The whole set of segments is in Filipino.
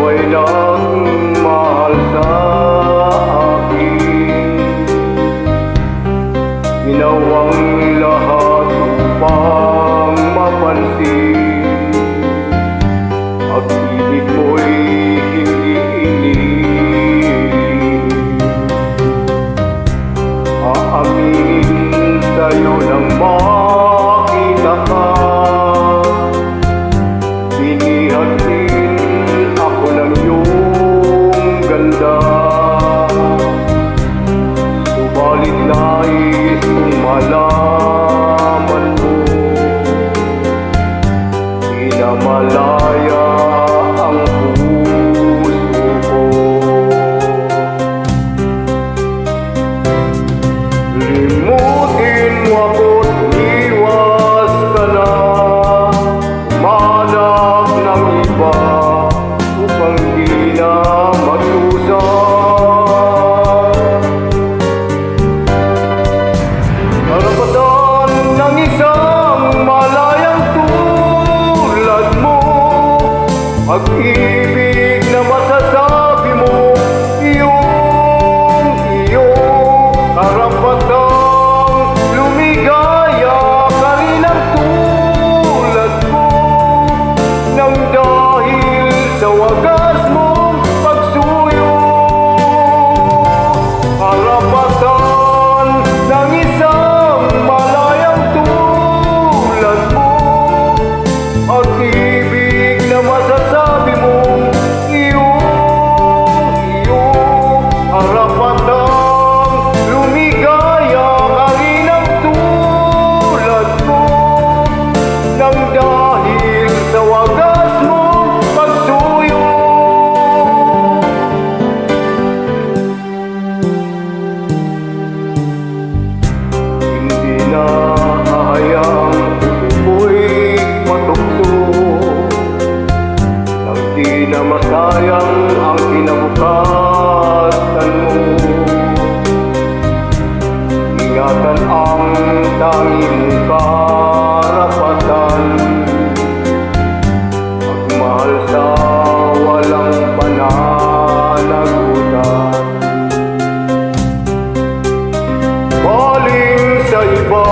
ay nagmahal sa akin. Ginawang lahat upang mapansin at ibig ko'y hindi iniling. Aaminin sa'yo nang makita ka, binihat din ako ng iyong ganda. Subalit nais kong malaman mo, di na malaya ang puso ko. Limutin mo ako't iwas ka na, humanap ng iba upang di na magdusa. Karapatan ng isang malayang tulad mo, pag-ibig na masasabi mo, iyong iyo. Karapatang lumigaya ka rin ang tulad ko, nang dahil sa wagas mong pagsuyo. Karapatan ng isang malayang tulad mo, pag-ibig na masasabi mo, iyong iyo. Karapatang lumigaya ka rin ang tulad ko, nang dahil sa wagas mong pagsuyo. Hindi na hahayaang puso ko'y matukso, nang di na masayang ang kinabukasan mo. Ingatan ang tanging karapatan, magmahal sa walang pananagutan. Baling sa iba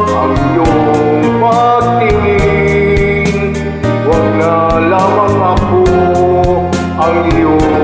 ang iyong pagtingin, huwag na lamang ako ang iyong